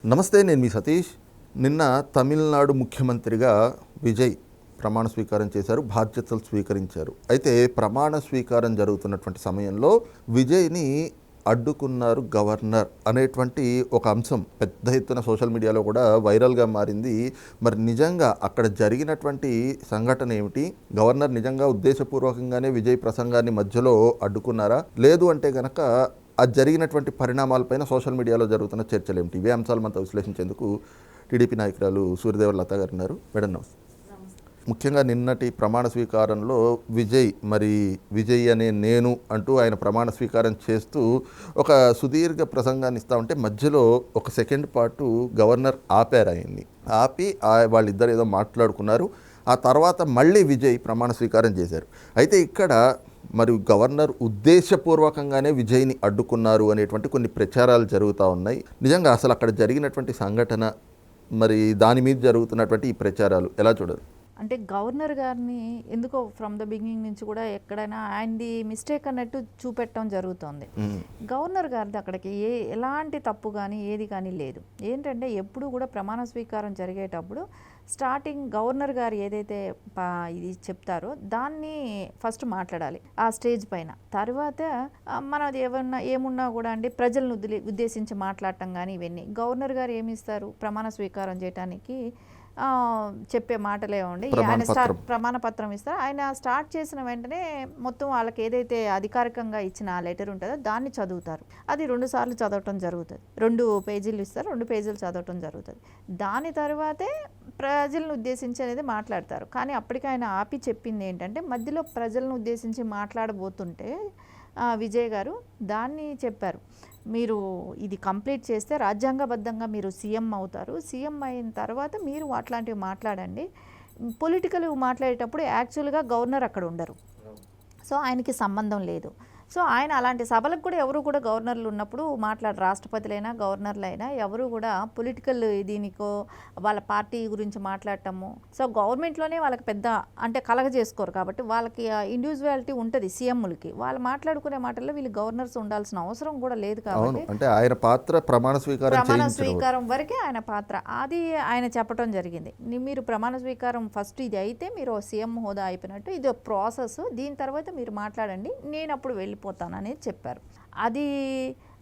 నమస్తే, నేను మీ సతీష్. నిన్న తమిళనాడు ముఖ్యమంత్రిగా విజయ్ ప్రమాణ స్వీకారం చేశారు, బాధ్యతలు స్వీకరించారు. అయితే ప్రమాణ స్వీకారం జరుగుతున్నటువంటి సమయంలో విజయ్ని అడ్డుకున్నారు గవర్నర్ అనేటువంటి ఒక అంశం పెద్ద ఎత్తున సోషల్ మీడియాలో కూడా వైరల్గా మారింది. మరి నిజంగా అక్కడ జరిగినటువంటి సంఘటన ఏమిటి? గవర్నర్ నిజంగా ఉద్దేశపూర్వకంగానే విజయ్ ప్రసంగాన్ని మధ్యలో అడ్డుకున్నారా? లేదు అంటే గనక అది జరిగినటువంటి పరిణామాలపైన సోషల్ మీడియాలో జరుగుతున్న చర్చలు ఏమిటి? ఇవే అంశాలు మనతో విశ్లేషించేందుకు టీడీపీ నాయకురాలు సూర్యదేవర లత గారు ఉన్నారు. మేడం నమస్తే. ముఖ్యంగా నిన్నటి ప్రమాణ స్వీకారంలో విజయ్ అనే నేను అంటూ ఆయన ప్రమాణ స్వీకారం చేస్తూ ఒక సుదీర్ఘ ప్రసంగాన్ని ఇస్తా ఉంటే మధ్యలో ఒక సెకండ్ పాటు గవర్నర్ ఆపారు. ఆయన్ని ఆపి వాళ్ళిద్దరు ఏదో మాట్లాడుకున్నారు. ఆ తర్వాత మళ్ళీ విజయ్ ప్రమాణ స్వీకారం చేశారు. అయితే ఇక్కడ మరి గవర్నర్ ఉద్దేశపూర్వకంగానే విజయ్ని అడ్డుకున్నారు అనేటువంటి కొన్ని ప్రచారాలు జరుగుతూ ఉన్నాయి. నిజంగా అసలు అక్కడ జరిగినటువంటి సంఘటన, మరి దాని మీద జరుగుతున్నటువంటి ఈ ప్రచారాలు ఎలా చూడరు? అంటే గవర్నర్ గారిని ఎందుకో ఫ్రమ్ ద బిగినింగ్ నుంచి కూడా ఎక్కడైనా ఆయనది మిస్టేక్ అన్నట్టు చూపెట్టడం జరుగుతుంది. గవర్నర్ గారిది అక్కడికి ఎలాంటి తప్పు కానీ ఏది కానీ లేదు. ఏంటంటే ఎప్పుడు కూడా ప్రమాణ స్వీకారం జరిగేటప్పుడు స్టార్టింగ్ గవర్నర్ గారు ఏదైతే ఇది చెప్తారో దాన్ని ఫస్ట్ మాట్లాడాలి ఆ స్టేజ్ పైన. తర్వాత మనది ఏమున్నా కూడా అండి ప్రజలను ఉద్దేశించి మాట్లాడటం కానీ ఇవన్నీ గవర్నర్ గారు ఏమిస్తారు ప్రమాణ స్వీకారం చేయడానికి చెప్పే మాటలే ఉండి ఆయన ప్రమాణ పత్రం ఇస్తారు. ఆయన స్టార్ట్ చేసిన వెంటనే మొత్తం వాళ్ళకి ఏదైతే అధికారికంగా ఇచ్చిన ఆ లెటర్ ఉంటుందో దాన్ని చదువుతారు. అది 2 సార్లు చదవటం జరుగుతుంది. 2 పేజీలు ఇస్తారు, 2 పేజీలు చదవటం జరుగుతుంది. దాని తర్వాతే ప్రజలను ఉద్దేశించి అనేది మాట్లాడతారు. కానీ అప్పటికి ఆయన ఆపి చెప్పింది ఏంటంటే మధ్యలో ప్రజలను ఉద్దేశించి మాట్లాడబోతుంటే విజయ్ గారు దాన్ని చెప్పారు, మీరు ఇది కంప్లీట్ చేస్తే రాజ్యాంగబద్ధంగా మీరు సీఎం అవుతారు. సీఎం అయిన తర్వాత మీరు అట్లాంటివి మాట్లాడండి. పొలిటికల్ మాట్లాడేటప్పుడు యాక్చువల్గా గవర్నర్ అక్కడ ఉండరు, సో ఆయనకి సంబంధం లేదు. సో ఆయన అలాంటి సభలకు కూడా ఎవరు కూడా గవర్నర్లు ఉన్నప్పుడు రాష్ట్రపతులైనా గవర్నర్లైనా ఎవరు కూడా పొలిటికల్ దీనికో వాళ్ళ పార్టీ గురించి మాట్లాడటము, సో గవర్నమెంట్లోనే వాళ్ళకి పెద్ద అంటే కలగజేసుకోరు కాబట్టి వాళ్ళకి ఇండివిజువాలిటీ ఉంటుంది. సీఎంలకి వాళ్ళు మాట్లాడుకునే మాటల్లో వీళ్ళు గవర్నర్స్ ఉండాల్సిన అవసరం కూడా లేదు. కాబట్టి అంటే ఆయన పాత్ర ప్రమాణ స్వీకారం వరకే ఆయన పాత్ర అది ఆయన చెప్పడం జరిగింది. మీరు ప్రమాణ స్వీకారం ఫస్ట్ ఇది అయితే మీరు సీఎం హోదా అయిపోయినట్టు ఇది ప్రాసెస్, దీని తర్వాత మీరు మాట్లాడండి, నేను అప్పుడు వెళ్ళిపోతాననేది చెప్పారు. అది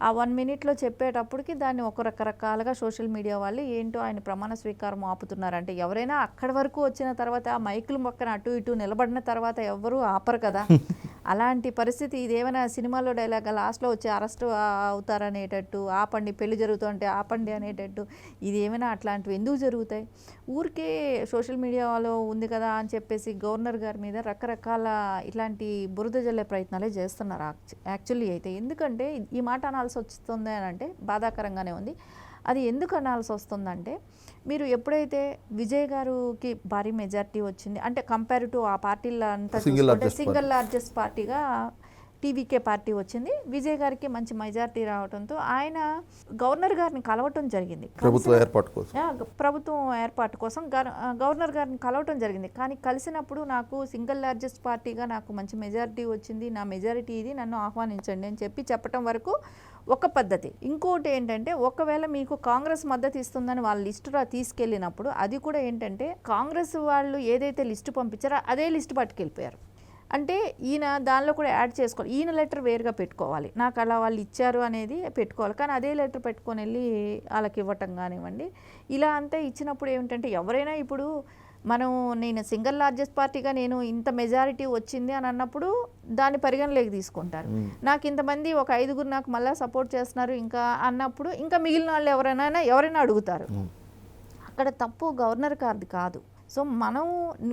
ఆ 1 మినిట్లో చెప్పేటప్పటికి దాన్ని ఒక రకరకాలుగా సోషల్ మీడియా వాళ్ళు ఏంటో ఆయన ప్రమాణ స్వీకారం ఆపుతున్నారంటే ఎవరైనా అక్కడి వరకు వచ్చిన తర్వాత మైకులు మొక్కన అటు ఇటు నిలబడిన తర్వాత ఎవరు ఆపరు కదా. అలాంటి పరిస్థితి ఇదేమైనా సినిమాలో డైలాగ్ లాస్ట్లో వచ్చి అరెస్ట్ అవుతారనేటట్టు, ఆపండి పెళ్లి జరుగుతుంటే ఆపండి అనేటట్టు ఇది ఏమైనా అట్లాంటివి ఎందుకు జరుగుతాయి? ఊరికే సోషల్ మీడియాలో ఉంది కదా అని చెప్పేసి గవర్నర్ గారి మీద రకరకాల ఇట్లాంటి బురద జల్లే ప్రయత్నాలే చేస్తున్నారు యాక్చువల్లీ అయితే. ఎందుకంటే ఈ మాట అనాల్సి వస్తుంది అని అంటే బాధాకరంగానే ఉంది. అది ఎందుకు అనాల్సి వస్తుందంటే మీరు ఎప్పుడైతే విజయ్ గారికి భారీ మెజారిటీ వచ్చింది అంటే కంపేర్ టు ఆ పార్టీలో అంతా చూసుకుంటే సింగిల్ లార్జెస్ట్ పార్టీగా టీవీకే పార్టీ వచ్చింది. విజయ్ గారికి మంచి మెజారిటీ రావడంతో ఆయన గవర్నర్ గారిని కలవటం జరిగింది. ప్రభుత్వం ఏర్పాటు కోసం గవర్నర్ గారిని కలవటం జరిగింది. కానీ కలిసినప్పుడు నాకు సింగిల్ లార్జెస్ట్ పార్టీగా నాకు మంచి మెజారిటీ వచ్చింది, నా మెజారిటీ ఇది, నన్ను ఆహ్వానించండి అని చెప్పటం వరకు ఒక పద్ధతి. ఇంకోటి ఏంటంటే ఒకవేళ మీకు కాంగ్రెస్ మద్దతు ఇస్తుందని వాళ్ళ లిస్టు తీసుకెళ్ళినప్పుడు అది కూడా ఏంటంటే కాంగ్రెస్ వాళ్ళు ఏదైతే లిస్టు పంపించారో అదే లిస్టు పట్టుకెళ్ళిపోయారు. అంటే ఈయన దానిలో కూడా యాడ్ చేసుకోవాలి, ఈయన లెటర్ వేరుగా పెట్టుకోవాలి, నాకు అలా వాళ్ళు ఇచ్చారు అనేది పెట్టుకోవాలి. కానీ అదే లెటర్ పెట్టుకొని వెళ్ళి వాళ్ళకి ఇవ్వటం కానివ్వండి ఇలా అంతా ఇచ్చినప్పుడు ఏమిటంటే ఎవరైనా ఇప్పుడు నేను సింగిల్ లార్జెస్ట్ పార్టీగా నేను ఇంత మెజారిటీ వచ్చింది అని అన్నప్పుడు దాన్ని పరిగణలోకి తీసుకుంటారు. నాకు ఇంతమంది ఒక 5గురు నాకు మళ్ళీ సపోర్ట్ చేస్తున్నారు ఇంకా అన్నప్పుడు ఇంకా మిగిలిన వాళ్ళు ఎవరైనా అడుగుతారు. అక్కడ తప్పు గవర్నర్ గారిది కాదు. సో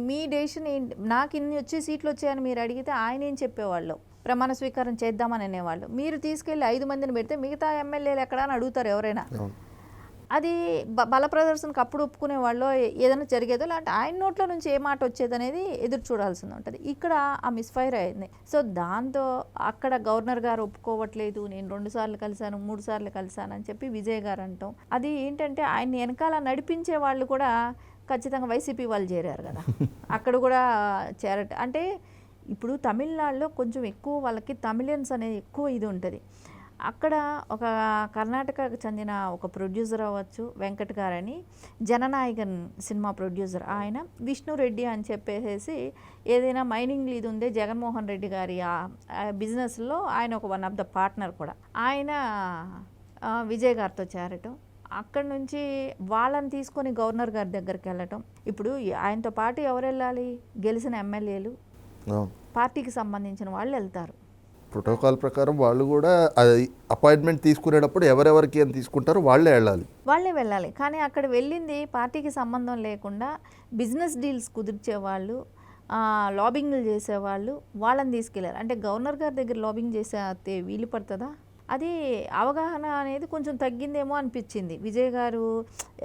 మీ డెసిషన్ ఏంటి, నాకు ఇన్ని సీట్లు వచ్చాయని మీరు అడిగితే ఆయన ఏం చెప్పేవాళ్ళు, ప్రమాణ స్వీకారం చేద్దామని అనేవాళ్ళు. మీరు తీసుకెళ్ళి 5 మందిని పెడితే మిగతా ఎమ్మెల్యేలు ఎక్కడ అని అడుగుతారు ఎవరైనా. అది బల ప్రదర్శనకు అప్పుడు ఒప్పుకునే వాళ్ళు ఏదైనా జరిగేదో లేదంటే ఆయన నోట్లో నుంచి ఏ మాట వచ్చేది అనేది ఎదురు చూడాల్సి ఉంటుంది. ఇక్కడ ఆ మిస్ఫైర్ అయింది. సో దాంతో అక్కడ గవర్నర్ గారు ఒప్పుకోవట్లేదు, నేను 2 సార్లు కలిశాను 3 సార్లు కలిశాను అని చెప్పి విజయ్ గారు అంటాం. అది ఏంటంటే ఆయన వెనకాల నడిపించే వాళ్ళు కూడా ఖచ్చితంగా వైసీపీ వాళ్ళు చేరారు కదా, అక్కడ కూడా అంటే ఇప్పుడు తమిళనాడులో కొంచెం ఎక్కువ వాళ్ళకి తమిళియన్స్ అనేది ఎక్కువ ఇది ఉంటుంది. అక్కడ ఒక కర్ణాటకకు చెందిన ఒక ప్రొడ్యూసర్ అవ్వచ్చు, వెంకట్ గారని, జననాయకన్ సినిమా ప్రొడ్యూసర్ ఆయన, విష్ణు రెడ్డి అని చెప్పేసి ఏదైనా మైనింగ్ ఇది ఉందే జగన్మోహన్ రెడ్డి గారి ఆ బిజినెస్లో ఆయన ఒక వన్ ఆఫ్ ద పార్ట్నర్ కూడా. ఆయన విజయ్ గారితో చేరటం, అక్కడి నుంచి వాళ్ళని తీసుకొని గవర్నర్ గారి దగ్గరికి వెళ్ళటం. ఇప్పుడు ఆయనతో పాటు ఎవరు వెళ్ళాలి? గెలిచిన ఎమ్మెల్యేలు, పార్టీకి సంబంధించిన వాళ్ళు వెళ్తారు. ప్రోటోకాల్ ప్రకారం వాళ్ళు కూడా అపాయింట్మెంట్ తీసుకునేటప్పుడు ఎవరెవరికి అని తీసుకుంటారో వాళ్ళే వెళ్ళాలి. కానీ అక్కడ వెళ్ళింది పార్టీకి సంబంధం లేకుండా బిజినెస్ డీల్స్ కుదిర్చేవాళ్ళు, లాబింగ్లు చేసేవాళ్ళు, వాళ్ళని తీసుకెళ్ళారు. అంటే గవర్నర్ గారి దగ్గర లాబింగ్ చేసే వీలు పడుతుందా? అది అవగాహన అనేది కొంచెం తగ్గిందేమో అనిపించింది. విజయ్ గారు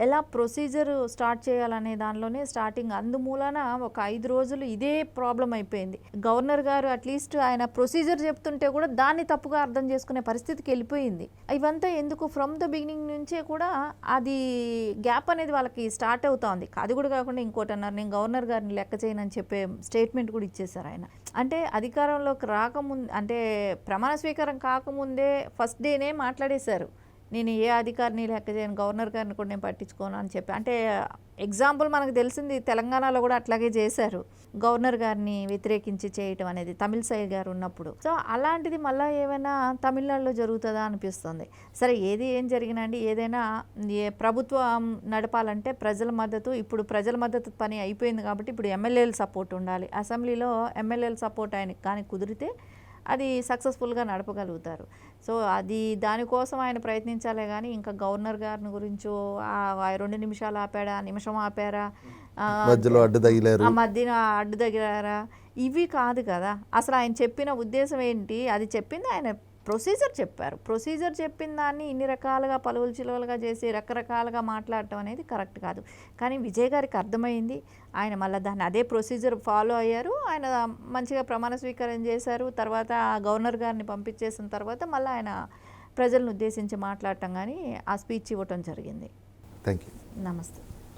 ఎలా ప్రొసీజర్ స్టార్ట్ చేయాలనే దానిలోనే స్టార్టింగ్, అందుమూలన ఒక 5 రోజులు ఇదే ప్రాబ్లం అయిపోయింది. గవర్నర్ గారు అట్లీస్ట్ ఆయన ప్రొసీజర్ చెప్తుంటే కూడా దాన్ని తప్పుగా అర్థం చేసుకునే పరిస్థితికి వెళ్ళిపోయింది. ఇవంతా ఎందుకు? ఫ్రమ్ ద బిగినింగ్ నుంచే కూడా అది గ్యాప్ అనేది వాళ్ళకి స్టార్ట్ అవుతోంది. అది కూడా కాకుండా ఇంకోటి అన్నారు, నేను గవర్నర్ గారిని లెక్క చేయనని చెప్పే స్టేట్మెంట్ కూడా ఇచ్చేశారు ఆయన. అంటే అధికారంలోకి రాకముందు, అంటే ప్రమాణ స్వీకారం కాకముందే ఫస్ట్ డేనే మాట్లాడేశారు, నేను ఏ అధికారిని లెక్క చేయను, గవర్నర్ గారిని కూడా నేను పట్టించుకోను అని చెప్పి. అంటే ఎగ్జాంపుల్ మనకు తెలిసింది తెలంగాణలో కూడా అట్లాగే చేశారు, గవర్నర్ గారిని వ్యతిరేకించి చేయటం అనేది తమిళసై గారు ఉన్నప్పుడు. సో అలాంటిది మళ్ళీ ఏమైనా తమిళనాడులో జరుగుతుందా అనిపిస్తుంది. సరే ఏం జరిగినా అండి, ఏదైనా ప్రభుత్వం నడపాలంటే ప్రజల మద్దతు, ఇప్పుడు ప్రజల మద్దతు పని అయిపోయింది కాబట్టి ఇప్పుడు ఎమ్మెల్యేల సపోర్ట్ ఉండాలి. అసెంబ్లీలో ఎమ్మెల్యేల సపోర్ట్ ఆయనకి కానీ కుదిరితే అది సక్సెస్ఫుల్గా నడపగలుగుతారు. సో అది దానికోసం ఆయన ప్రయత్నించాలే కానీ ఇంకా గవర్నర్ గారిని గురించో 2 నిమిషాలు ఆపాడా, నిమిషం ఆపారా, మధ్యలో అడ్డు తగిలారా, ఇవి కాదు కదా. అసలు ఆయన చెప్పిన ఉద్దేశం ఏంటి? అది చెప్పింది ఆయన ప్రొసీజర్ చెప్పారు. ప్రొసీజర్ చెప్పిన దాన్ని ఇన్ని రకాలుగా పలువులు చిలువలుగా చేసి రకరకాలుగా మాట్లాడటం అనేది కరెక్ట్ కాదు. కానీ విజయ్ గారికి అర్థమైంది, ఆయన మళ్ళీ దాన్ని అదే ప్రొసీజర్ ఫాలో అయ్యారు. ఆయన మంచిగా ప్రమాణ స్వీకారం చేశారు. తర్వాత గవర్నర్ గారిని పంపించేసిన తర్వాత మళ్ళీ ఆయన ప్రజలను ఉద్దేశించి మాట్లాడటం కానీ ఆ స్పీచ్ ఇవ్వటం జరిగింది. Thank you. నమస్తే.